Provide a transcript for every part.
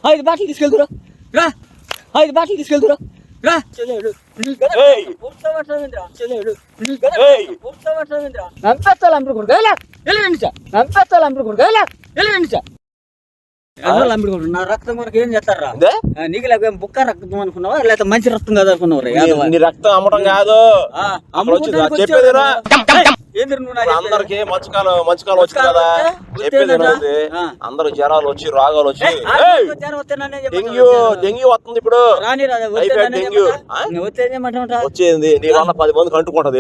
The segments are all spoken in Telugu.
ఐదు బాటలు తీసుకెళ్తురా రా, ఐదు బాటలు తీసుకెళ్తురా రా. నంపెత్తాలి అమ్ముడుకుంటా నంపెత్తాలి అమ్ముడుకుంటా నా రక్తం మనకి ఏం చేస్తారా? నీకు లేక బుక్క రక్తం అనుకున్నావా లేకపోతే మంచి రక్తం కదా అనుకున్నావు? నీ రక్తం అమ్మడం కాదు, చెప్పేదిరా. అందరికి మధ్యకాలం వచ్చింది కదా, చెప్పేది అందరు జ్వరాలు వచ్చి రోగాలు వచ్చి డెంగ్యూ వస్తుంది ఇప్పుడు. డెంగ్యూ వచ్చేది నీ వల్ల 10 మందికి అంటుకుంటది.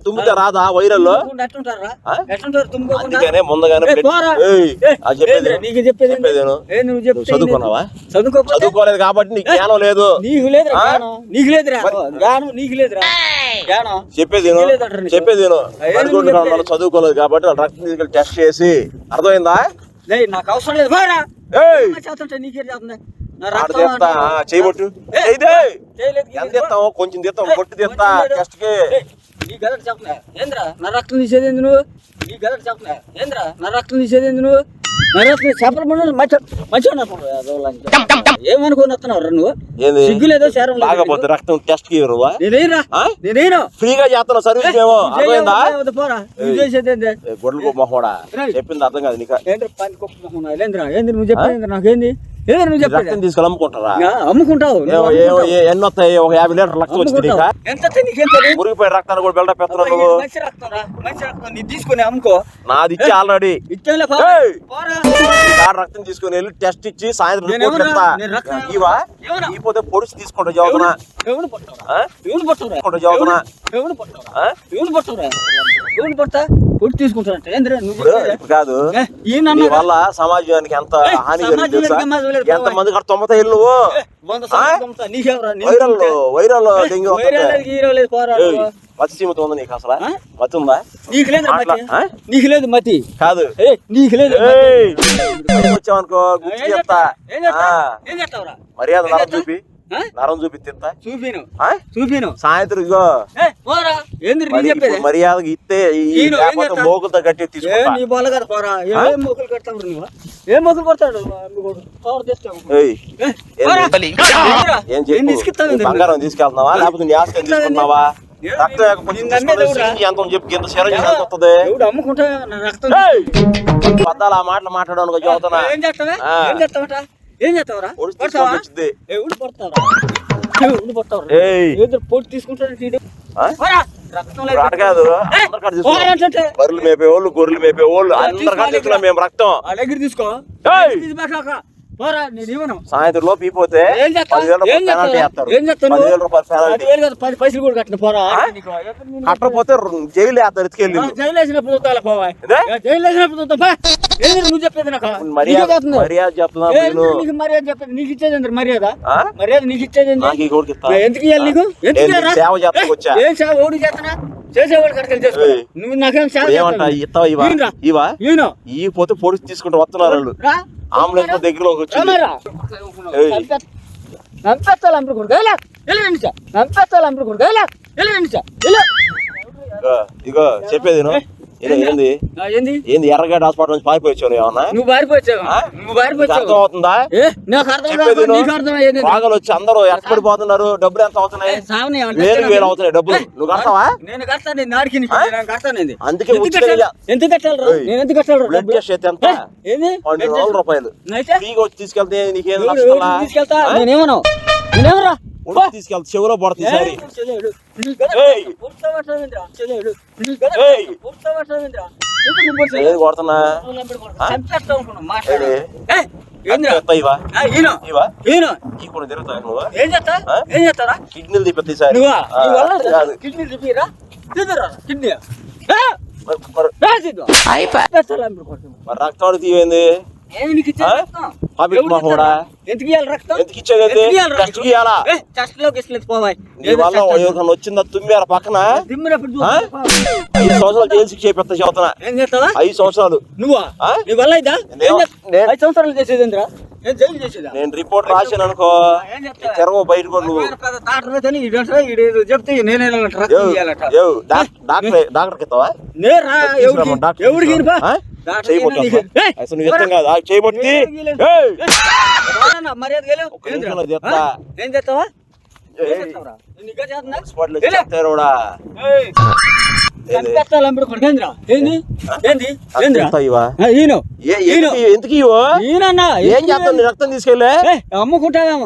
తుమ్మితే రాదా వైరల్? అందుకనే ముందుగానే చదువుకున్నావా? చదువుకోలేదు కాబట్టి నీకు జ్ఞానం లేదు. చెప్పేది చదువుకోలేదు కాబట్టి వాళ్ళు రక్తం తీసుకెళ్ళి టెస్ట్ చేసి, అర్థమైందా? నాకు అవసరం లేదు. చేయబట్టు ఎంత తెస్తావు? కొంచెం తెస్తావు, కొట్టి తెస్తా టెస్ట్ కి. నా రక్తం తీసేది నువ్వు, నా రక్తం తీసేది నువ్వు. చేపల పండు మంచిగా ఏమనుకుని వస్తున్నావు నువ్వు? సిగ్గులేదో లేకపోతే రక్తం టెస్ట్ కి నేనైనా ఫ్రీగా చేస్తున్నా సర్వీస్. ఏమో గొడ్లు మొహోడా చెప్పింది అర్థం కాదు నీకు. ఏంది నువ్వు చెప్పేది? నాకేంది రక్తం తీసుకెళ్ళి అమ్ముకుంటారా? అమ్ముకుంటావు. ఎన్ని వస్తాయి? ఒక 50 లీటర్ రక్తం వచ్చింది. మురిగిపోయి రక్తాన్ని కూడా బిల్డప్ పెడుతున్నావు. తీసుకుని అమ్ముకో. నాది ఇచ్చి ఆల్రెడీ రక్తం తీసుకుని వెళ్ళి టెస్ట్ ఇచ్చి సాయంత్రం ఇపోతే పొడిచి తీసుకుంటా చదువుతున్నా. కాదు వల్ల సమాజానికి ఎంత హాని జరిగింది. ఎంత మంది 90 ఏళ్ళు వైరల్ డెంగ్యూ మత్స్యమతి ఉంది నీకు? అసలు మతి ఉందా? నీకు లేదు మతి కాదు, నీకు లేదు. వచ్చావనుకో చెప్తా మర్యాద నరం చూపి, నరం చూపి తింటా. చూపిను సాయంత్రం ఇగో మర్యాదగా ఇస్తే మోకులతో గట్టి తీసుకుంటా. నీ బొల్ల కదా పోరా. ఏం మోకులు కడతాడు నువ్వు? ఏం మోకులు కొడతాడు? ఏం చెప్పి బంగారం తీసుకెళ్తున్నావా లేకపోతే నీ ఆస్తి తీసుకున్నావా? పద్దాలు ఆ మాటలు మాట్లాడడానికి చదువుతున్నా. పొట్టి తీసుకుంటాడు కాదు. బర్రెలు మేపేవాళ్ళు, గొర్రెలు మేపేవాళ్ళు అందరికీ మేము రక్తం దగ్గర తీసుకో. సాయంత్రం లోపు ఇపోతే 10,000 రూపాయలు పైసలు కూడా కట్టిన పోరా. కట్టకపోతే జైలు వేస్తారు. ఎత్తుకెళ్ళి నువ్వు చెప్పేది మర్యాద చెప్తున్నా. మర్యాద చెప్పేది నీకు ఇచ్చేది మర్యాద. మర్యాద నీకు ఇచ్చేది ఎందుకు ఇవ్వాలి? నీకు సేవ చేస్తా వచ్చా. ఏం సేవ? ఓడి చేస్తున్నా చేసేవాడు కట్టెలు నువ్వు నాకేం సేవ ఇవా ఈ పోతే పొడిచి తీసుకుంటూ వస్తున్నారు వాళ్ళు. ఆంబులెన్స్ దగ్గరలోకి వచ్చి ఇగో చెప్పేది ఏంది ఏంది ఎర్రగడ్డ హాస్పిటల్ నుంచి పారిపోయావు? ఏమన్నా నువ్వు పారిపోయావు అవుతుందా? బాగా వచ్చి అందరూ ఎక్కడిపోతున్నారు. డబ్బులు ఎంత అవుతున్నాయి? 1000 అవుతున్నాయి డబ్బులు. నువ్వు కడతావా? అందుకే బ్లడ్ టెస్ట్ అయితే ఎంత? 12,000 రూపాయలు ఫ్రీగా వచ్చి తీసుకెళ్తే నీకేం తీసుకెళ్తా. చెవులో పడుతుంది సారి. కొడుతున్నా కిడ్నీలు తిప్పి సారి. రక్తాడు తీయండి. నీకు ఇచ్చేది రక్తం. ఎందుకు ఇవ్వాలి రక్తం? ఎందుకు ఇచ్చేది? టెస్ట్కి ఇవ్వాలా? టెస్ట్ లోకి ఇస్తలేదు పోవాయి. నీ వల్ల ఎవరికన్నా వచ్చిందా తుమ్మారా పక్కన? 5 సంవత్సరాలు జైలు శిక్ష చేపిస్తా చెబుతున్నా. ఏం చేస్తావా? 5 సంవత్సరాలు. నువ్వా? నీ వల్ల ఇదా? 5 సంవత్సరాలు చేసేదేంద్రా? నేను రిపోర్ట్ రాశాను అనుకో, తెరవ బయట నువ్వు చెప్తే నేనే డాక్టర్ ఇస్తావా? చేయబట్టి ఏం చేస్తావా? రక్తం తీసుకెళ్ళే అమ్ముకుంటావేమో.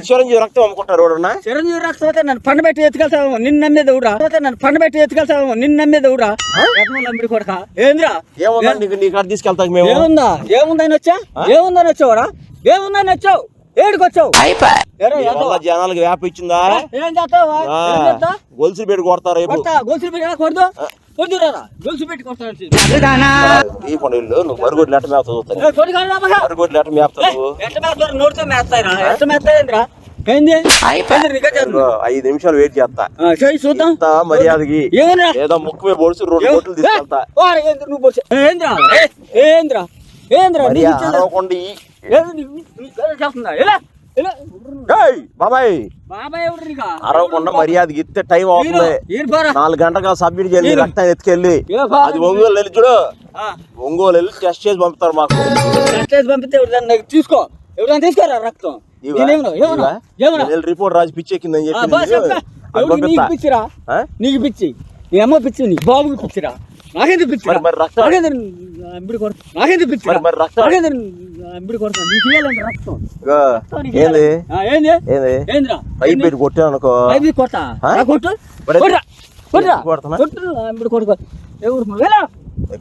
చిరంజీవి రక్తం అమ్ముకుంటారు. చిరంజీవి రక్తం అయితే నన్ను పండ పెట్టి ఎత్తుకెళ్తావేమో. నిన్ను నమ్మేది ఊరా? నన్ను పండ పెట్టి ఎత్తుకెళ్తావేమో. నిన్ను నమ్మేది ఊరా? నంబడి కొడక ఏంద్రా? నీకు తీసుకెళ్తాం మేము. ఏముందా? ఏముందని వచ్చా? ఏముందని వచ్చావురా? ఏముందని వచ్చావు? ఏడుకు వచ్చావు? జనాలకు వ్యాప్ ఇచ్చిందా? ఏం చేస్తావు? గొలుసులు పెట్టి కొడతారు. గొలుసులు పెట్టి కొడదు. గొలుసు పెట్టి కొడతాను. నువ్వు మరుగుడు లెట్ట మేపుతావు. మరుగుడు లెట్ట మేపుతావు. నోటితో మేస్తాయిరా? ఎట్ట మేస్తాయిరా? 5 నిమిషాలు వెయిట్ చేస్తా. చూద్దాం మర్యాదకి ఏదో ముక్కు మీద పొడిచి 2 బొట్లు తీసుకెళ్తా. అరవకుండా మర్యాదకి ఇస్తే టైం అవుతుంది. 4 గంటగా సబ్మిట్ చేయాలి. రక్తం ఎత్తుకెళ్ళి అది ఒంగోలు వెళ్ళి చూడు. ఒంగోలు వెళ్ళి టెస్ట్ చేసి పంపుతారు. మాకు టెస్ట్ చేసి పంపితే తీసుకో. ఎవరైనా తీసుకోరా రక్తం? రిపోర్ట్ రాసి పిచ్చెక్కిందని చెప్పి పిచ్చిరా? నీకు పిచ్చి, నీ అమ్మ పిచ్చి, నీ బాబు పిచ్చిరా? నాకేంది పిచ్చి? నాకేంది పిచ్చి? పైప్ పెట్టి కొట్టాను అనుకో.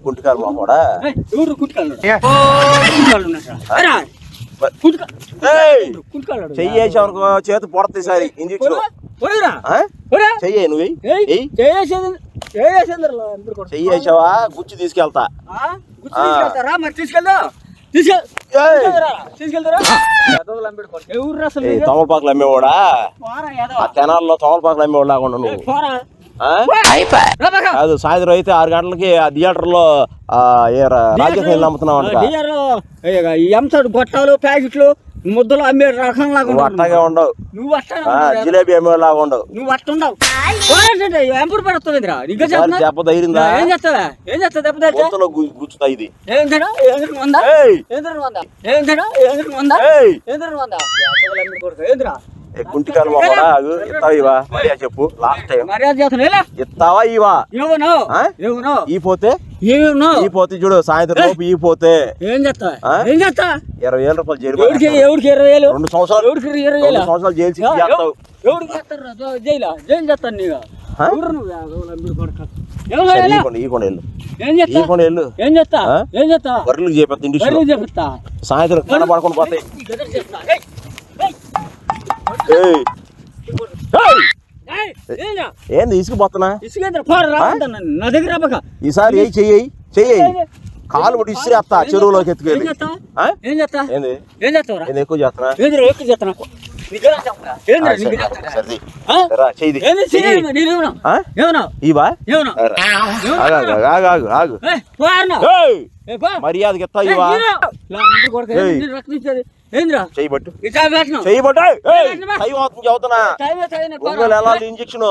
కుంటికాలు మా కూడా చెయ్యేసావు అనుకో, చేతి పొడతాయి సారి ఇంజక్షన్. చెయ్యి నువ్వు చెయ్యేసావా? గుచ్చి తీసుకెళ్తా. తమలపాకులు అమ్మేవాడా? ఆ తెనాల్లో తమలపాకులు అమ్మేవాడు లాకుండా నువ్వు. కాదు, సాయంత్రం అయితే 6 గంటలకి ఆ థియేటర్ లో రాజకీయాలు అమ్ముతున్నావు అంట. గొట్టాలు ప్యాకెట్లు ముద్దలు అమ్మే రకం లాగా అట్టగా ఉండవు. నువ్వు జిలేబీ అమ్మే లాగా ఉండవు. నువ్వు అట్ట ఉండవు. ఎంపుడు పడుతుందిరా? దెబ్బ ధైర్యందా? ఏం చేస్తావా? ఏం చేస్తా? దెబ్బ గుచ్చుతా. ఇది కుంటికాలు ఇస్తావా? చెప్పు, లాస్ట్ టైం ఇస్తావా? ఇవా ఈ పోతే చూడు, సాయంత్రం లోపు ఈ పోతే ఏం చేస్తా? ఏం చేస్తా? 20,000 రూపాయలు జైలు. 2 సంవత్సరాలు జైలు శిక్ష చేస్తావు. జైలు చేస్తాను నీకు. బర్రెలకు చేపిస్తా. సాయంత్రం కనబడకుండా పోతాయి. ఏంది ఇసుకుపోతున్నా? ఈసారి చెయ్యి కాలు పడి ఇసిరేస్తా చెరువులోకి ఎత్తుకెళ్ళి. ఎక్కువ చేస్తున్నా. మర్యాదకి ఎత్తా ఇవా? చేయబట్టు చదువుతున్నా. ఇంజక్షన్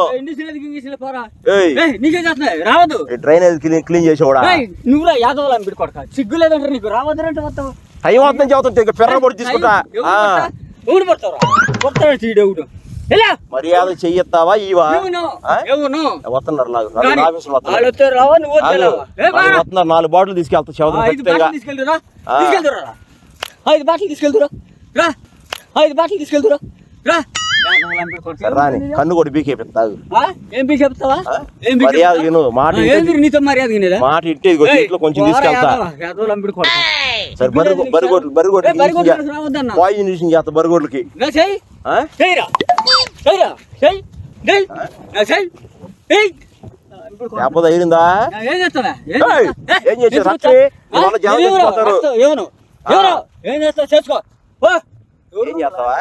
రావద్దు. డ్రైనేజ్ క్లీన్ చేసేవాడా? నువ్వురా యాదవ్ అంబిడి కొడక, సిగ్గు లేదంటే నీకు. రావద్దంటే వస్తావు. టైం అవుతుంది చదువుతుంటే పెర్ర పొడి తీసుకుంటా. మర్యాద చెయ్యొత్తావా? ఇవా వస్తున్నారు. 4 బాటిల్ తీసుకెళ్తా. 5 బాటిల్ తీసుకెళ్తురా. 5 బాటిల్ తీసుకెళ్తురా. రాని కన్ను కూడా బీకేపిస్తావు. ఏం బీకేపుతావా? మర్యాద మాట నీతో మర్యాద మాట ఇంటి కొంచెం తీసుకెళ్తా. సరే పాయిజన్ చేస్తా బరిగొడ్లకి. లేకపోతే అయిందా? ఏం చేస్తారు? ఎవరు ఏం చేస్తావు చేసుకో పో. ఏం చేస్తావా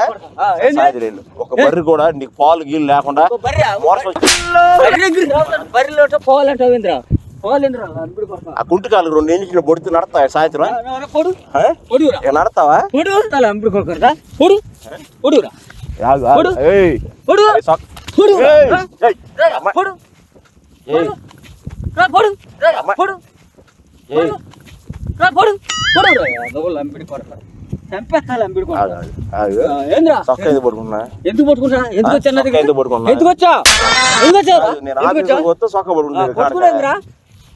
ఏం చేస్తావు? సాయంత్రం ఒక బర్రె కూడా నీకు పాలు గీళ్ళు లేకుండా మోసం బర్రెలో పోవాలంటావు ఇంద్రా పోవాలింద్రా ఆ కుంటికాలు 2 ఇంచుల పొడితే నడతావా సాయంత్రం పొడు ఆ? పొడుగురా నడతావా పొడు అంబుడు కొడుకురా పొడు పొడుగురా ఆగు, ఆగు. పొడు. ఏయ్. పొడు ఏయ్, సక్. పొడుగురా ఏయ్, ఏయ్. అమ్మ. పొడు ఏయ్. రా పొడు అమ్మ. పొడు ఏయ్. రా పొడు పొడుగురా దొంగలు అంబిడి కొడతారు చంపేస్తాను అంబిడి ఆగు, కొడతారు ఆగు, ఆగు. ఏంద్రా సొక్క ఎందుకు పడుకున్నా ఎందుకు పట్టుకుంటా ఎందుకు వచ్చా సొక్క ఎందుకు పడుకున్నా ఎందుకు వచ్చా ఎందుకు వచ్చావు నేను ఆఫీస్కి వస్తే సొక్క పడుకున్నా పట్టుకునేంద్రా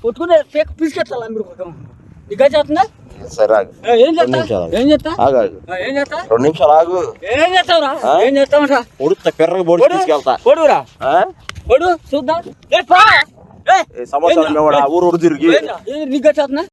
పట్టుకునే పిసికెట్టాలి అంబిడి కొడతాం నీకు చేస్తుందా సరే ఆగు. ఏం చేస్తా ఏం చేస్తా ఆగు, ఆగు. ఏం చేస్తా 2 నిమిషాలు ఆగు. ఏం చేస్తావురా ఏం చేస్తావురా పొడుస్తా పెర్రగా పొడి తీసుకెళ్తా పొడుగురా ఆ? పొడు చూద్దాం ఏ పా ఏ సంవత్సరం ఊరు తిరిగి నీకు చేస్తున్నా